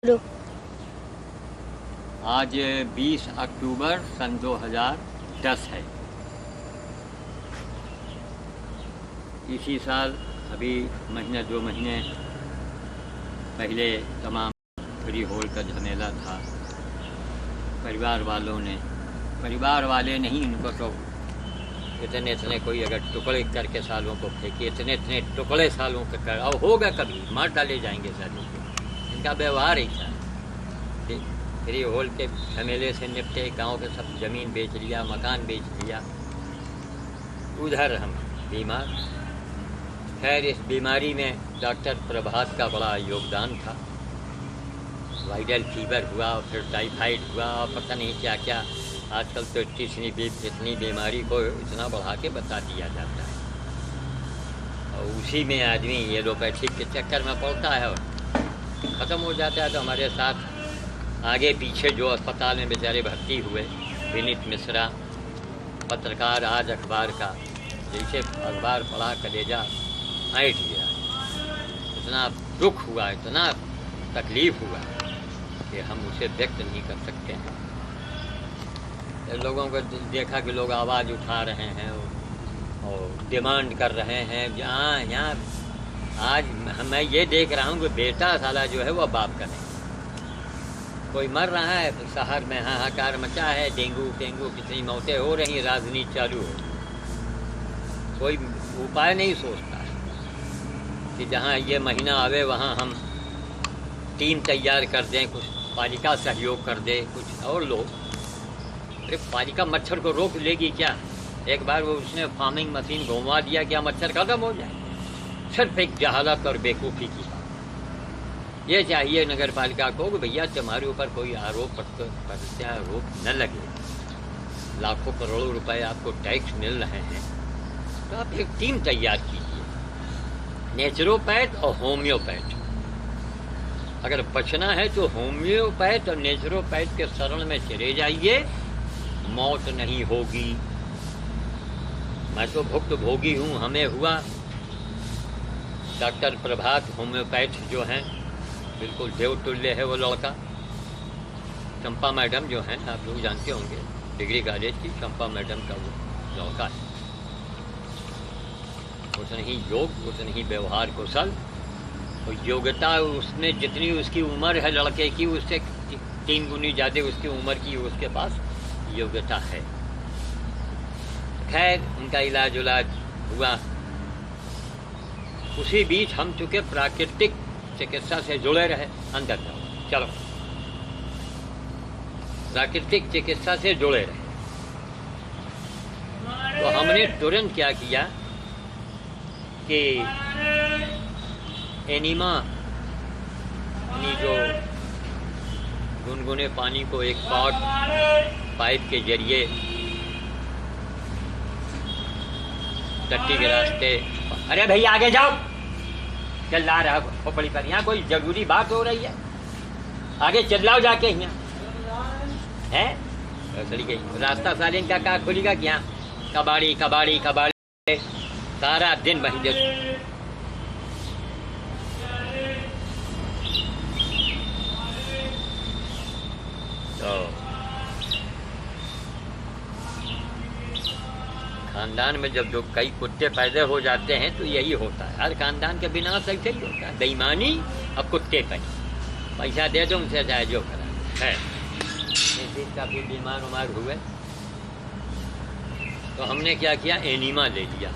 रुक। आज 20 अक्टूबर सन 2010 है। इसी साल अभी महीने 2 महीने पहले तमाम फ्री होल का झमेला था। परिवार वाले नहीं, इनको तो इतने इतने कोई अगर टुकड़े करके सालों को फेंके, इतने इतने टुकड़े सालों के कर और होगा कभी मार डाले जाएंगे सालों को। इनका व्यवहार ही था। फ्री होल के झमेले से निपटे, गांव के सब ज़मीन बेच लिया, मकान बेच लिया। उधर हम बीमार। खैर इस बीमारी में डॉक्टर प्रभात का बड़ा योगदान था। वायरल फीवर हुआ, फिर टाइफाइड हुआ, पता नहीं क्या क्या। आजकल तो इतनी बीमारी को इतना बढ़ा के बता दिया जाता है और उसी में आदमी एलोपैथिक के चक्कर में पड़ता है और ख़त्म हो जाता है। तो हमारे साथ आगे पीछे जो अस्पताल में बेचारे भर्ती हुए, विनीत मिश्रा पत्रकार, आज अखबार का, जैसे अखबार पढ़ा कलेजा ऐंठ गया। इतना दुख हुआ, इतना तकलीफ़ हुआ कि हम उसे व्यक्त नहीं कर सकते हैं। लोगों को देखा कि लोग आवाज़ उठा रहे हैं और डिमांड कर रहे हैं। यहाँ आज मैं ये देख रहा हूँ कि बेटा साला जो है वह बाप का नहीं। कोई मर रहा है, शहर में हाहाकार मचा है, डेंगू कितनी मौतें हो रही, राजनीति चालू है। कोई उपाय नहीं सोचता है कि जहाँ ये महीना आवे वहाँ हम टीम तैयार कर दें, कुछ पालिका सहयोग कर दे, कुछ और लोग। अरे पालिका मच्छर को रोक लेगी क्या? एक बार वो उसने फार्मिंग मशीन घुमा दिया, क्या मच्छर खत्म हो जाए? सिर्फ एक जहालत और बेवकूफ़ी की बात। ये चाहिए नगर पालिका को कि भैया तुम्हारे ऊपर कोई आरोप न लगे। लाखों करोड़ों रुपए आपको टैक्स मिल रहे हैं, तो आप एक टीम तैयार कीजिए, नेचुरोपैथ और होम्योपैथ। अगर बचना है तो होम्योपैथ और नेचुरोपैथ के शरण में चले जाइए, मौत नहीं होगी। मैं तो भुक्त भोगी हूँ, हमें हुआ। डॉक्टर प्रभात होम्योपैथ जो हैं, बिल्कुल देवतुल्य है वो लड़का। चंपा मैडम जो हैं, आप लोग जानते होंगे, डिग्री कॉलेज की चंपा मैडम का वो लड़का है। उतनी ही योग, उतनी ही व्यवहार कौशल और योग्यता, उसमें जितनी उसकी उम्र है लड़के की, उससे 3 गुनी ज़्यादा उसकी उम्र की उसके पास योग्यता है। खैर उनका इलाज हुआ। उसी बीच हम चूँकि प्राकृतिक चिकित्सा से जुड़े रहे, अंदर जाओ चलो, प्राकृतिक चिकित्सा से जुड़े रहे, तो हमने तुरंत क्या किया कि एनीमा जो गुनगुने पानी को एक पाइप के जरिए टट्टी के रास्ते, अरे भैया आगे जाओ, चल ला रहा खोपड़ी पर। यहाँ कोई जरूरी बात हो रही है, आगे चिल्लाओ जाके। यहाँ है रास्ता सालिन का कहाँ खुलेगा? क्या कबाड़ी कबाड़ी कबाड़ी सारा दिन वहीं दे। तो खानदान में जब जो कई कुत्ते पैदा हो जाते हैं तो यही होता है। हर खानदान के बिना ऐसे ही होता है, बेईमानी और कुत्ते पैसा दे दो उनसे चाहे जो करा है। काफ़ी बीमार हुए तो हमने क्या किया, एनीमा ले लिया,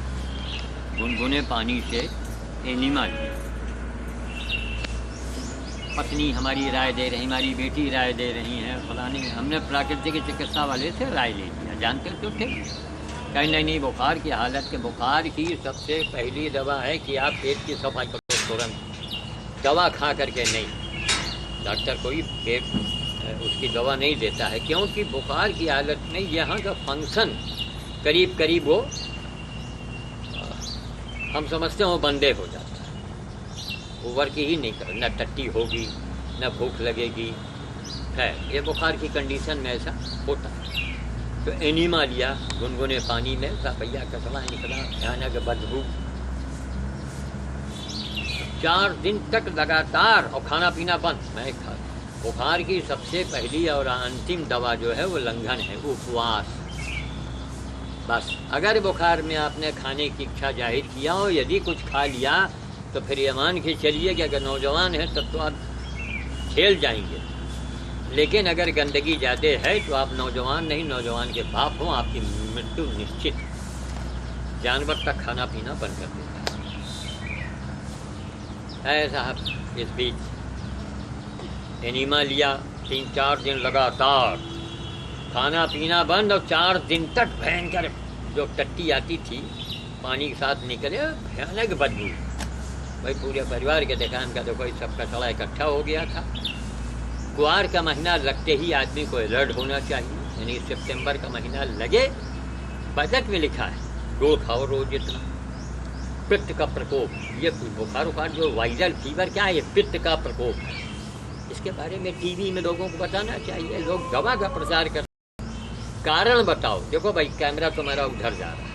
गुनगुने पानी से एनीमा लिया। पत्नी हमारी राय दे रही, हमारी बेटी राय दे रही है, फलानी। हमने प्राकृतिक चिकित्सा वाले से राय ले लिया, जानते तो थे। कहीं नहीं, बुखार की हालत के, बुखार की सबसे पहली दवा है कि आप पेट की सफाई करो तुरंत। दवा खा करके नहीं, डॉक्टर कोई पेट उसकी दवा नहीं देता है, क्योंकि बुखार की हालत में यहाँ का फंक्शन करीब करीब वो हम समझते हैं वो बंदे हो जाता है। वो वर्क ही नहीं कर, न टट्टी होगी न भूख लगेगी। है ये बुखार की कंडीशन में ऐसा होता है। तो एनीमा लिया, गुनगुने पानी में भैया कचरा निकला, भयानक बदबू। 4 दिन तक लगातार, और खाना पीना बंद। मैं बुखार की सबसे पहली और अंतिम दवा जो है वो लंघन है, उपवास। बस अगर बुखार में आपने खाने की इच्छा जाहिर किया हो, यदि कुछ खा लिया तो फिर ये मान के चलिए कि अगर नौजवान है तब तो आप खेल जाएंगे, लेकिन अगर गंदगी ज़्यादा है तो आप नौजवान नहीं, नौजवान के बाप हों, आपकी मृत्यु निश्चित। जानवर तक खाना पीना बंद कर देता है साहब। इस बीच एनीमा लिया, 3-4 दिन लगातार खाना पीना बंद, और 4 दिन तक भयंकर जो टट्टी आती थी पानी के साथ निकले, भयानक बदबू। भाई पूरे परिवार के देखा, इनका देखो इस सब कचड़ा इकट्ठा हो गया था। कुआर का महीना लगते ही आदमी को अलर्ट होना चाहिए, यानी सितंबर का महीना लगे, बजट में लिखा है दो खाओ रोज इतना। पित्त का प्रकोप, ये बुखार उखार जो वायरल फीवर क्या है, ये पित्त का प्रकोप है। इसके बारे में टीवी में लोगों को बताना चाहिए, लोग दवा का प्रचार कर। कारण बताओ, देखो भाई कैमरा तुम्हारा उधर जा रहा है,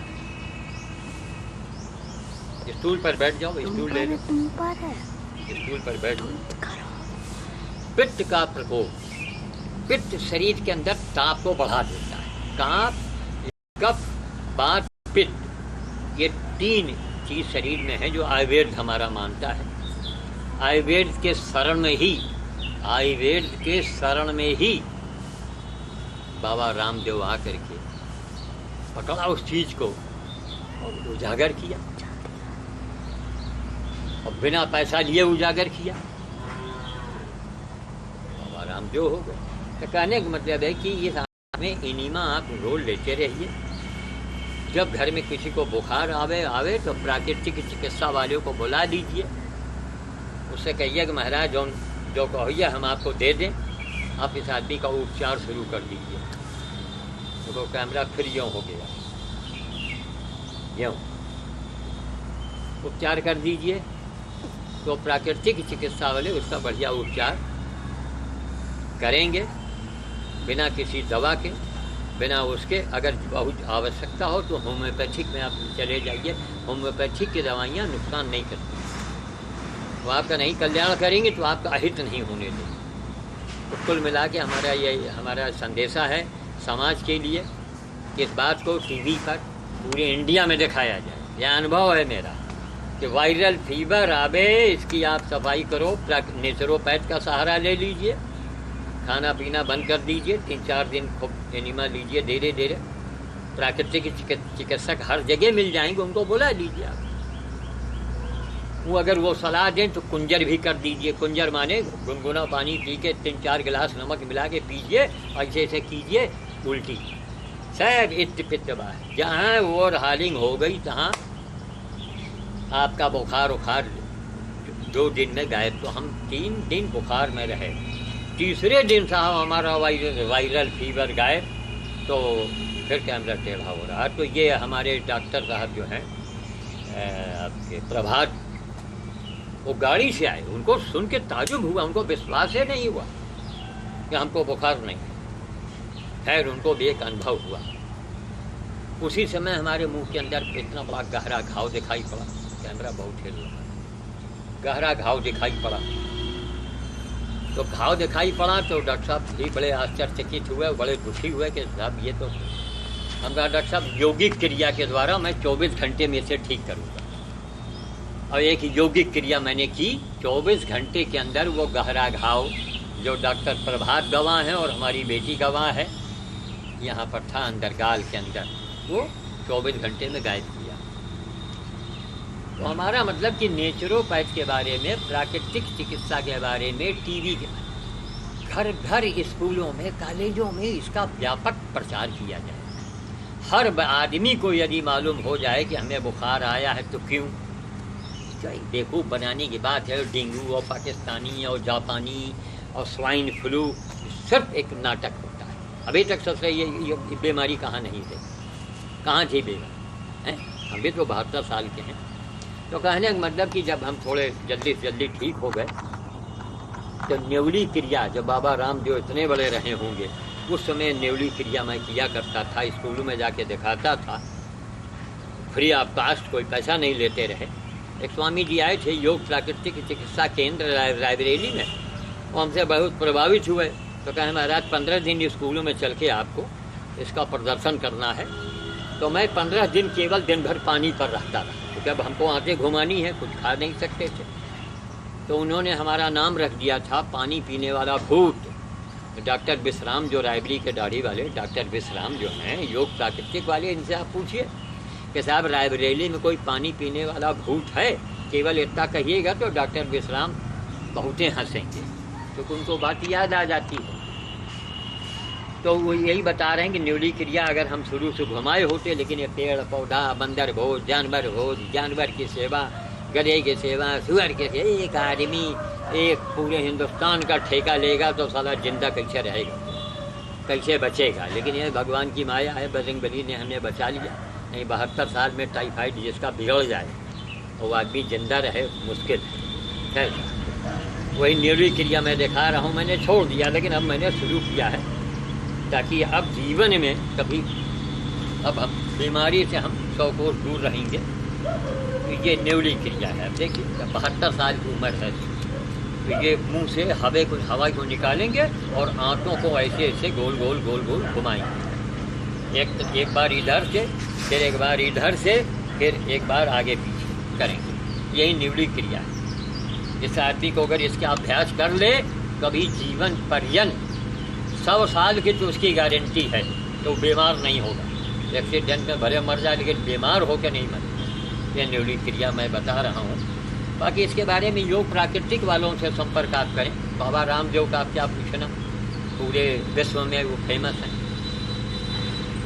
स्टूल पर बैठ जाओ, स्टूल ले लो, स्टूल पर बैठ जाओ। पित्त का प्रकोप, पित्त शरीर के अंदर ताप को बढ़ा देता है। कांप, कफ, बात, पित्त, ये 3 चीज शरीर में है जो आयुर्वेद हमारा मानता है। आयुर्वेद के शरण में ही, आयुर्वेद के शरण में ही बाबा रामदेव आकर के पकड़ा उस चीज को और उजागर किया, और बिना पैसा लिए उजागर किया, बाबा रामदेव हो गए। तो कहने का मतलब है कि इस में एनीमा आप रोल लेते रहिए। जब घर में किसी को बुखार आवे तो प्राकृतिक चिकित्सा वालों को बुला दीजिए, उससे कहिए कि महाराज जो कहिए हम आपको दे दें, आप इस आदमी का उपचार शुरू कर दीजिए। तो कैमरा फिर यूँ हो गया, यूँ उपचार कर दीजिए, तो प्राकृतिक चिकित्सा वाले उसका बढ़िया उपचार करेंगे बिना किसी दवा के, बिना उसके। अगर बहुत आवश्यकता हो तो होम्योपैथिक में आप चले जाइए, होम्योपैथिक की दवाइयाँ नुकसान नहीं करती, वो आपका नहीं कल्याण करेंगे तो आपका अहित नहीं होने देंगे। तो कुल मिला के हमारा संदेशा है समाज के लिए, इस बात को टीवी पर पूरे इंडिया में दिखाया जाए। यह अनुभव है मेरा कि वायरल फीवर आवे, इसकी आप सफाई करो, नेचुरोपैथ का सहारा ले लीजिए, खाना पीना बंद कर दीजिए, 3-4 दिन खूब एनीमा लीजिए, धीरे धीरे। प्राकृतिक चिकित्सक हर जगह मिल जाएंगे, उनको बुला लीजिए आप। वो अगर वो सलाह दें तो कुंजर भी कर दीजिए। कुंजर माने गुनगुना पानी पी के 3-4 गिलास नमक मिला के पीजिए, ऐसे ऐसे कीजिए, उल्टी सब इत्त बात। जहाँ वो हालिंग हो गई तहाँ आपका बुखार उखार 2 दिन में गायब। तो हम 3 दिन बुखार में रहे, तीसरे दिन साहब हमारा वायरल फीवर गायब, तो फिर कैमरा टेढ़ा हो रहा। तो ये हमारे डॉक्टर साहब जो हैं आपके प्रभात, वो गाड़ी से आए, उनको सुन के ताजुब हुआ, उनको विश्वास ही नहीं हुआ कि हमको बुखार नहीं। खैर उनको भी एक अनुभव हुआ। उसी समय हमारे मुंह के अंदर इतना बड़ा गहरा घाव दिखाई पड़ा, कैमरा बहुत हिल रहा, गहरा घाव दिखाई पड़ा। तो घाव दिखाई पड़ा तो डॉक्टर साहब भी बड़े आश्चर्यचकित हुए, बड़े दुखी हुए कि साहब ये तो हमारा डॉक्टर साहब यौगिक क्रिया के द्वारा मैं 24 घंटे में इसे ठीक करूँगा। और एक यौगिक क्रिया मैंने की, 24 घंटे के अंदर वो गहरा घाव जो डॉक्टर प्रभात गवाह हैं और हमारी बेटी गवाह है, यहाँ पर था अंदर गाल के अंदर, वो 24 घंटे में गायब किया। तो हमारा मतलब कि नेचुरोपैथ के बारे में, प्राकृतिक चिकित्सा के बारे में टीवी के घर घर स्कूलों में, कॉलेजों में इसका व्यापक प्रचार किया जाए। हर आदमी को यदि मालूम हो जाए कि हमें बुखार आया है तो क्यों, बेवकूफ़ बनाने की बात है। डेंगू और पाकिस्तानी और जापानी और स्वाइन फ्लू सिर्फ एक नाटक होता है। अभी तक सबसे ये बीमारी कहाँ नहीं थी, कहाँ थी बीमारी हैं? हम भी तो 72 साल के हैं। तो कहने का मतलब कि जब हम थोड़े जल्दी से जल्दी ठीक हो गए तो नेवली क्रिया, जब बाबा रामदेव इतने बड़े रहे होंगे, उस समय नेवली क्रिया मैं किया करता था, स्कूलों में जाके दिखाता था, फ्री ऑफ कास्ट, कोई पैसा नहीं लेते रहे। एक स्वामी जी आए थे योग प्राकृतिक चिकित्सा केंद्र रायबरेली में, वो हमसे बहुत प्रभावित हुए। तो कहे महाराज 15 दिन स्कूलों में चल के आपको इसका प्रदर्शन करना है। तो मैं 15 दिन केवल दिन भर पानी पर रहता रहा, क्योंकि अब हमको आंखें घुमानी है, कुछ खा नहीं सकते थे। तो उन्होंने हमारा नाम रख दिया था पानी पीने वाला भूत। डॉक्टर विश्राम, जो रायबरी के दाढ़ी वाले डॉक्टर विश्राम जो हैं योग प्राकृतिक वाले, इनसे आप पूछिए कि साहब रायबरेली में कोई पानी पीने वाला भूत है, केवल इतना कहिएगा तो डॉक्टर विश्राम बहुतें हंसेंगे, तो उनको बात याद आ जाती है। तो वो यही बता रहे हैं कि न्यूली क्रिया अगर हम शुरू से घुमाए होते, लेकिन ये पेड़ पौधा, बंदर भोज, जानवर की सेवा, गधे की सेवा, सुअर की सेवा, एक आदमी एक पूरे हिंदुस्तान का ठेका लेगा तो साला जिंदा कैसे रहेगा, कैसे बचेगा। लेकिन ये भगवान की माया है, बजरंगबली ने हमें बचा लिया। नहीं 72 साल में टाइफाइड जिसका बिगड़ जाए वो आदमी जिंदा रहे मुश्किल है। वही न्यूली क्रिया मैं दिखा रहा हूँ, मैंने छोड़ दिया लेकिन अब मैंने शुरू किया है, ताकि अब जीवन में कभी अब हम बीमारी से हम 100 कोस दूर रहेंगे। ये न्यूली क्रिया है। अब देखिए 72 साल की उम्र है, तो ये मुंह से हवा को निकालेंगे और आंतों को ऐसे ऐसे गोल गोल घुमाएंगे। एक बार इधर से, फिर एक बार इधर से, फिर एक बार आगे पीछे करेंगे। यही न्यूली क्रिया है। इस आदमी को अगर इसका अभ्यास कर ले, कभी जीवन पर्यंत 100 साल की तो उसकी गारंटी है, तो बीमार नहीं होगा। एक्सीडेंट में भले मर जाए लेकिन बीमार होकर नहीं मर। ये न्यूली क्रिया मैं बता रहा हूँ। बाकी इसके बारे में योग प्राकृतिक वालों से संपर्क आप करें। बाबा रामदेव का आप क्या पूछना, पूरे विश्व में वो फेमस हैं।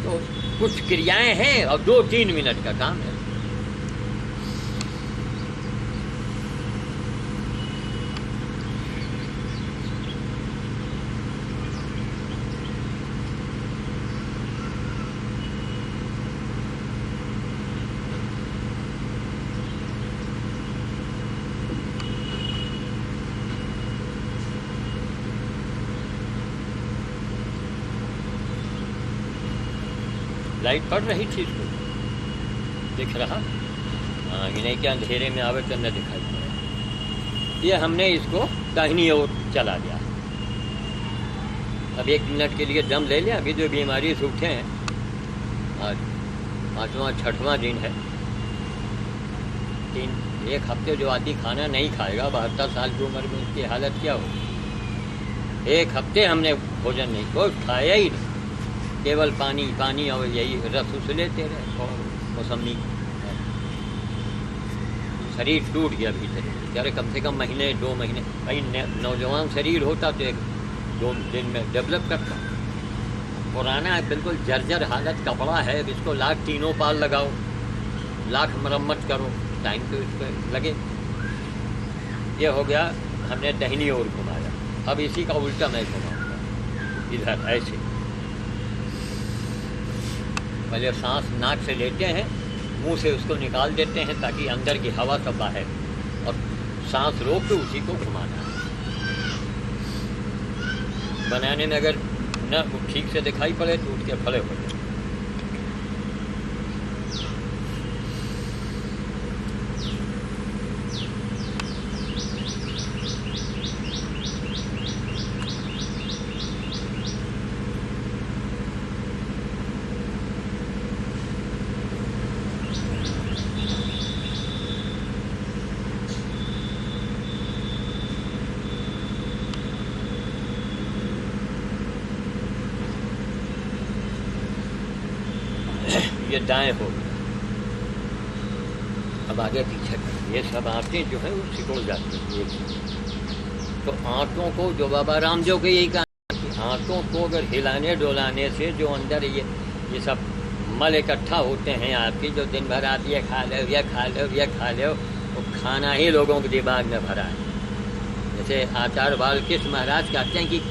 तो कुछ क्रियाएं हैं और 2-3 मिनट का काम है। लाइट पड़ रही थी इसको, दिख रहा? हाँ, ये नहीं कि अंधेरे में आवे तो न दिखाई पड़े। ये हमने इसको दाहिनी ओर चला दिया। अब 1 मिनट के लिए दम ले लें। अभी जो बीमारी से उठे हैं, आज 5वां 6वां दिन है। 1 हफ्ते जो आदमी खाना नहीं खाएगा 72 साल की उम्र में, उसकी हालत क्या होगी। 1 हफ्ते हमने भोजन नहीं, कोई खाया ही नहीं, केवल पानी पानी और यही रस उस लेते रहे और मौसमी। शरीर टूट गया भीतर। यार कम से कम महीने 2 महीने, भाई नौजवान शरीर होता तो 1-2 दिन में डेवलप करता। पुराना बिल्कुल जर्जर हालत कपड़ा है, इसको लाख 3 पाल लगाओ, लाख मरम्मत करो, टाइम तो इस पर लगे। ये हो गया, हमने दाहिनी ओर घुमाया। अब इसी का उल्टा मैं घुमाऊँगा, इधर ऐसे। पहले सांस नाक से लेते हैं, मुंह से उसको निकाल देते हैं ताकि अंदर की हवा सब बाहर, और सांस रोक के उसी को घुमाना है। बनाने में अगर न ठीक से दिखाई पड़े तो उठ के खड़े हो जाए। ये दाएं हो गया। अब आगे पीछे ये सब आंखें जो है वो सिकुड़ जाती हैं। तो आंतों को, जो बाबा रामदेव के यही कहा कि आंतों को अगर हिलाने डोलाने से जो अंदर ये सब मल इकट्ठा होते हैं आपकी, जो दिन भर आप ये खा लो ये खा लो ये खा लो, तो खाना ही लोगों के दिमाग में भरा है। जैसे आचार्य बालकृष्ण महाराज कहते हैं कि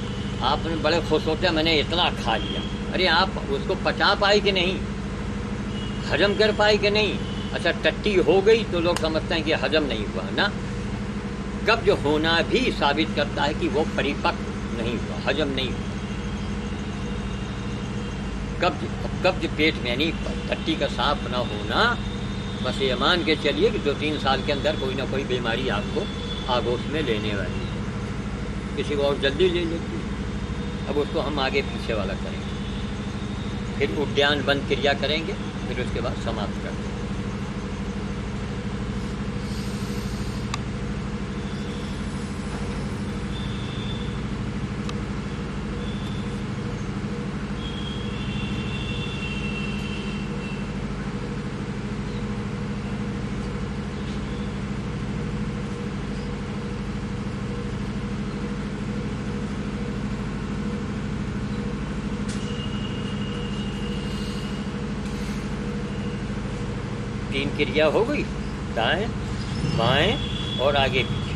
आपने बड़े खुश होते हैं मैंने इतना खा लिया। अरे आप उसको पचा पाए कि नहीं, हजम कर पाए कि नहीं। अच्छा टट्टी हो गई तो लोग समझते हैं कि हजम नहीं हुआ ना। कब्ज होना भी साबित करता है कि वो परिपक्व नहीं हुआ, हजम नहीं हुआ। कब्ज पेट में यानी टट्टी का साफ न होना, बस ये मान के चलिए कि 2-3 साल के अंदर कोई ना कोई बीमारी आपको आगोश में लेने वाली है। किसी को और जल्दी ले लेती है। अब उसको हम आगे पीछे वाला करेंगे, फिर उद्यान बंद क्रिया करेंगे, फिर उसके बाद समाप्त कर देंगे। तीन क्रिया हो गई, दाएं बाएं और आगे पीछे।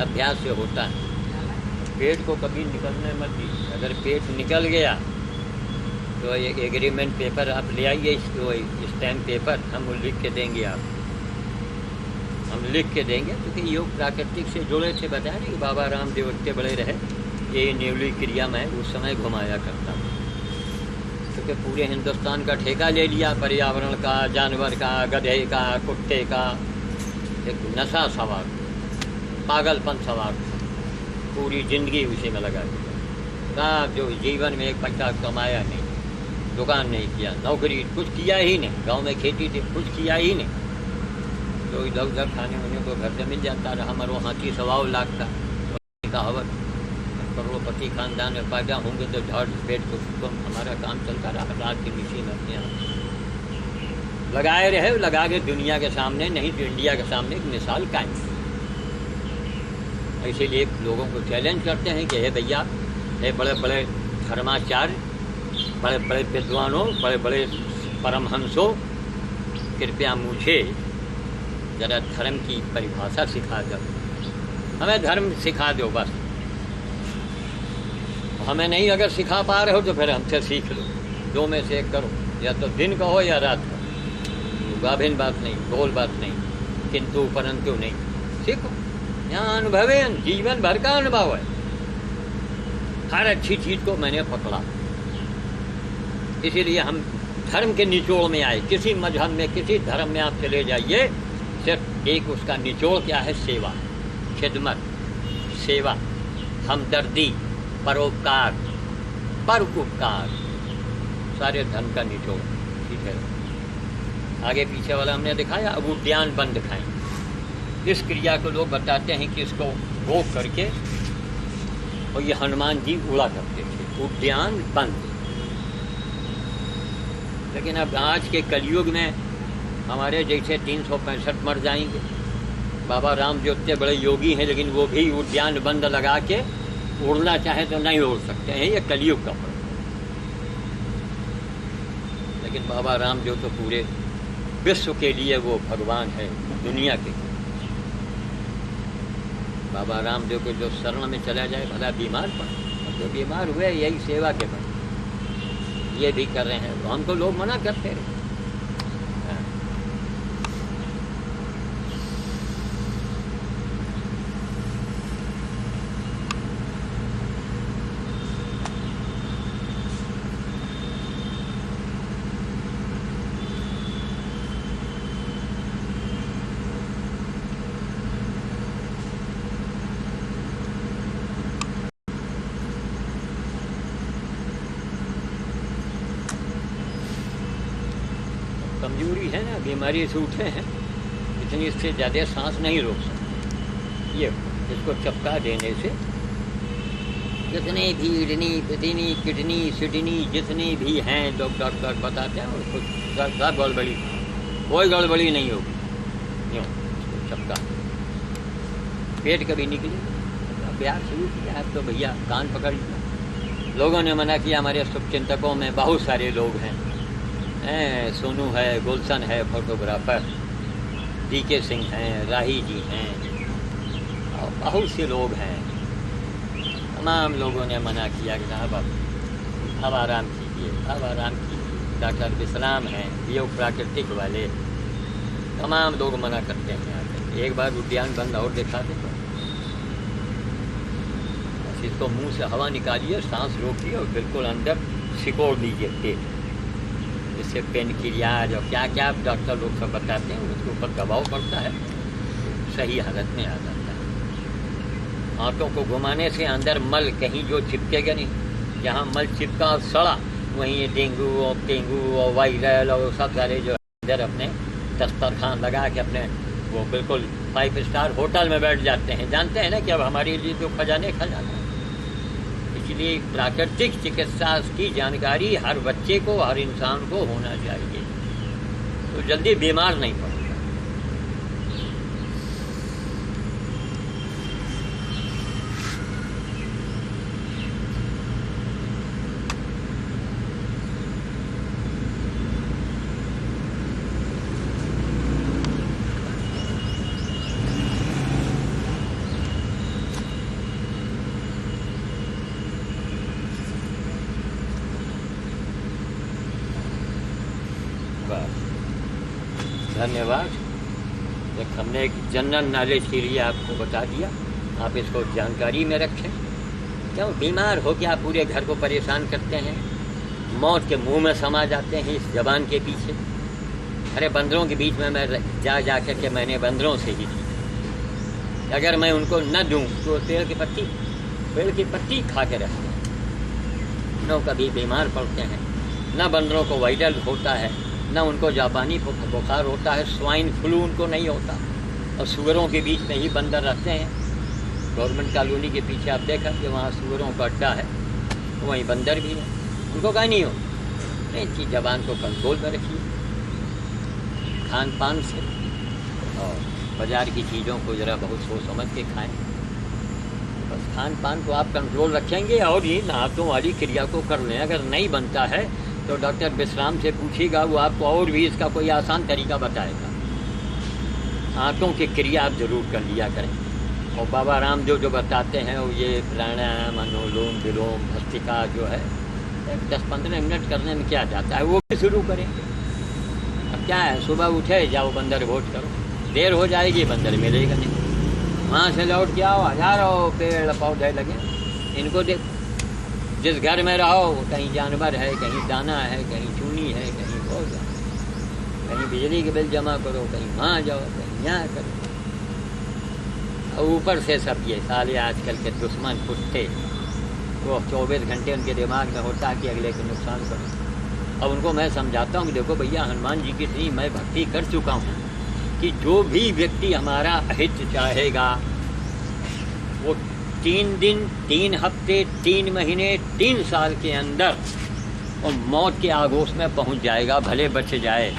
अभ्यास से होता है। पेट को कभी निकलने मत दीजिए। अगर पेट निकल गया तो एक एग्रीमेंट पेपर आप ले आइए, इसको स्टैम्प पेपर हम लिख के देंगे। हम लिख के देंगे, क्योंकि योग प्राकृतिक से जुड़े थे। बताया नहीं कि बाबा रामदेव इतने बड़े रहे, ये न्यूली क्रिया में उस समय घुमाया करता था, क्योंकि पूरे हिंदुस्तान का ठेका ले लिया, पर्यावरण का, जानवर का, गधे का, कुत्ते का। एक नशा सवार, पागलपन सवार, पूरी ज़िंदगी उसी में लगा दिया। जो जीवन में एक पैसा कमाया नहीं, दुकान नहीं किया, नौकरी कुछ किया ही नहीं, गांव में खेती थी कुछ किया ही नहीं, तो इधर उधर खाने वाने को घर से मिल जाता रहा। हमारे हाथी 1.25 लाख का कहावत, करोड़पति खानदान में पैदा होंगे तो झाड़ पेट को हमारा काम चलता रहा। रात की मशीन अपने यहाँ लगाए रहे, लगा के दुनिया के सामने, नहीं तो इंडिया के सामने एक मिसाल कायम। इसीलिए लोगों को चैलेंज करते हैं कि हे भैया, हे बड़े बड़े धर्माचार्य, बड़े बड़े विद्वानों, बड़े बड़े परमहंसों, कृपया मुझे ज़रा धर्म की परिभाषा सिखा दो, हमें धर्म सिखा दो बस। हमें नहीं अगर सिखा पा रहे हो तो फिर हमसे सीख लो, 2 में से एक करो, या तो दिन का हो या रात का। तो गाभिन बात नहीं, गोल बात नहीं, किंतु परंतु नहीं, सीखो। यहाँ अनुभव है, जीवन भर का अनुभव है। हर अच्छी चीज़ को मैंने पकड़ा, इसीलिए हम धर्म के निचोड़ में आए। किसी मजहब में, किसी धर्म में आप चले जाइए, सिर्फ एक उसका निचोड़ क्या है? सेवा, खिदमत, सेवा, हमदर्दी, परोपकार, पर उपकार, सारे धर्म का निचोड़। ठीक है, आगे पीछे वाला हमने दिखाया। अब उद्यान बंद दिखाएं। इस क्रिया को लोग बताते हैं कि इसको वो करके, और ये हनुमान जी उड़ा करते थे, उद्यान बंद। लेकिन अब आज के कलयुग में हमारे जैसे 365 मर जाएंगे। बाबा राम जो इतने बड़े योगी हैं, लेकिन वो भी उद्यान बंद लगा के उड़ना चाहे तो नहीं उड़ सकते हैं। ये कलयुग का फर्क है। लेकिन बाबा राम जो तो पूरे विश्व के लिए वो भगवान है, दुनिया के। बाबा रामदेव के जो शरण में चला जाए, भला बीमार पड़, जो बीमार हुए यही सेवा के पर ये भी कर रहे हैं, तो हमको लोग मना करते रहे। कमजोरी है ना, बीमारी से उठे हैं, इतनी इससे ज़्यादा सांस नहीं रोक सकते। ये इसको चपका देने से जितने भी किडनी सिडनी जितने भी हैं लोग डॉक्टर बताते हैं, उसको सब गड़बड़ी, कोई गड़बड़ी नहीं होगी। यूँ इसको चपका, पेट कभी निकली। अभ्यास शुरू किया अब तो भैया कान पकड़ लिया। लोगों ने मना किया, हमारे शुभचिंतकों में बहुत सारे लोग हैं, सोनू है, गुलशन है फोटोग्राफर, DK सिंह हैं, राही जी हैं, और बहुत से लोग हैं। तमाम लोगों ने मना किया कि साहब अब आराम कीजिए, अब आराम कीजिए। डॉक्टर विश्राम हैं, योग प्राकृतिक वाले, तमाम लोग मना करते हैं। आकर एक बार उद्यान बंद और दिखा दें, बस इसको मुंह से हवा निकालिए, सांस रोकिए और बिल्कुल अंदर सिकोड़ दीजिए पेट। इससे पेन क्रिया जो क्या क्या डॉक्टर लोग सब बताते हैं, उसके ऊपर दबाव पड़ता है, सही हालत में आ जाता है। हाथों को घुमाने से अंदर मल कहीं जो चिपकेगा नहीं, जहाँ मल चिपका और सड़ा वहीं ये डेंगू और डेंगू और वायरल और सब सारे जो अंदर अपने दस्तरखान लगा के अपने वो बिल्कुल 5 स्टार होटल में बैठ जाते हैं। जानते हैं ना कि अब हमारे लिए जो खजाने खजाना है। इसलिए प्राकृतिक चिकित्सा की जानकारी हर बच्चे को, हर इंसान को होना चाहिए, तो जल्दी बीमार नहीं पड़ेगा। धन्यवाद। एक हमने एक जनरल नॉलेज के लिए आपको बता दिया, आप इसको जानकारी में रखें। क्यों बीमार हो के आप पूरे घर को परेशान करते हैं, मौत के मुंह में समा जाते हैं इस जबान के पीछे। अरे बंदरों के बीच में मैं जा कर के मैंने बंदरों से ही दी, अगर मैं उनको न दूं तो पेड़ की पत्ती खा के रहते हैं, न कभी बीमार पड़ते हैं, न बंदरों को वायरल होता है, न उनको जापानी बुखार होता है, स्वाइन फ्लू उनको नहीं होता। और सुअरों के बीच में ही बंदर रहते हैं। गवर्नमेंट कॉलोनी के पीछे आप देखा कि वहाँ सुअरों का अड्डा है, तो वहीं बंदर भी है, उनको कहीं नहीं हो। इनकी जबान को कंट्रोल में रखिए खान पान से, और बाज़ार की चीज़ों को ज़रा बहुत सोच समझ के खाएं। बस खान पान को आप कंट्रोल रखेंगे और ये नातों वाली क्रिया को कर लें। अगर नहीं बनता है तो डॉक्टर विश्राम से पूछिएगा, वो आपको और भी इसका कोई आसान तरीका बताएगा। हाथों की क्रिया आप जरूर कर लिया करें। और बाबा राम जो बताते हैं वो ये प्राणायाम, अनुलोम विलोम, भस्त्रिका जो है 10-15 मिनट करने में क्या जाता है, वो भी शुरू करें। अब क्या है, सुबह उठे जाओ बंदर वोट करो, देर हो जाएगी बंदर मिलेगा नहीं। वहाँ से लौट के आओ, हजारों पेड़ पौधे लगे, इनको देखो। जिस घर में रहो कहीं जानवर है, कहीं दाना है, कहीं चूनी है, कहीं पौधा, कहीं बिजली के बिल जमा करो, कहीं वहाँ जाओ, कहीं यहाँ करो। और ऊपर से सब ये साले आजकल के दुश्मन कुत्ते, वो 24 घंटे उनके दिमाग में होता है कि अगले को नुकसान करो। अब उनको मैं समझाता हूँ कि देखो भैया, हनुमान जी की इतनी मैं भक्ति कर चुका हूँ कि जो भी व्यक्ति हमारा हित चाहेगा वो 3 दिन, 3 हफ्ते, 3 महीने, 3 साल के अंदर और मौत के आगोश में पहुंच जाएगा। भले बच जाए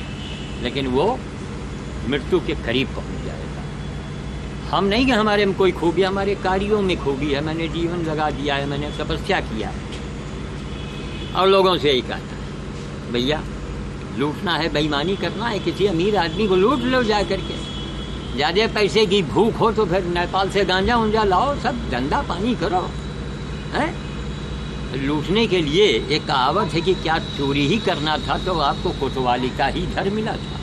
लेकिन वो मृत्यु के करीब पहुंच जाएगा। हम नहीं कि हमारे में कोई खूबी, हमारे कार्यों में खूबी है। मैंने जीवन लगा दिया है, मैंने तपस्या किया है। और लोगों से यही कहता है भैया, लूटना है, बेईमानी करना है, किसी अमीर आदमी को लूट लो जा करके। ज़्यादा पैसे की भूख हो तो फिर नेपाल से गांजा उंजा लाओ, सब धंधा पानी करो। हैं लूटने के लिए एक कहावत है कि क्या चोरी ही करना था तो आपको कोतवाली का ही घर मिला था।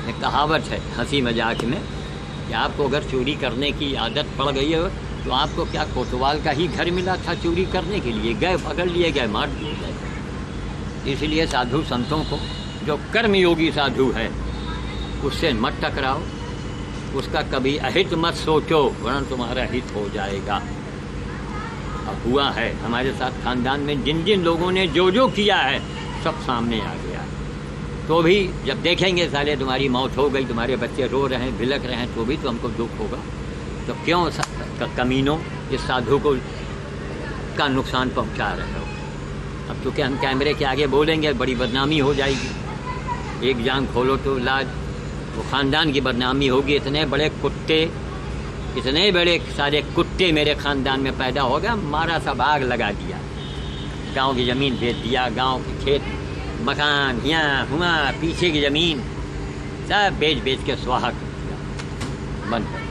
एक कहावत है हंसी मजाक में कि आपको अगर चोरी करने की आदत पड़ गई है तो आपको क्या कोतवाल का ही घर मिला था चोरी करने के लिए? गए, पकड़ लिए गए, मार दिए गए। इसलिए साधु संतों को, जो कर्मयोगी साधु है, उससे मत टकराओ, उसका कभी अहित मत सोचो, वरन तुम्हारा हित हो जाएगा। अब हुआ है हमारे साथ खानदान में, जिन जिन लोगों ने जो किया है सब सामने आ गया। तो भी जब देखेंगे साले तुम्हारी मौत हो गई, तुम्हारे बच्चे रो रहे हैं, बिलख रहे हैं, तो भी तो हमको दुख होगा। तो क्यों कमीनों इस साधु को का नुकसान पहुंचा रहे हो? अब चूँकि हम कैमरे के आगे बोलेंगे बड़ी बदनामी हो जाएगी। एक जान खोलो तो लाज, वो ख़ानदान की बदनामी होगी। इतने बड़े कुत्ते, इतने बड़े सारे कुत्ते मेरे ख़ानदान में पैदा हो गया, मारा सा भाग लगा दिया, गांव की ज़मीन बेच दिया, गांव के खेत, मकान, यहाँ हुआ, पीछे की ज़मीन सब बेच के स्वाहा कर दिया, बंद कर।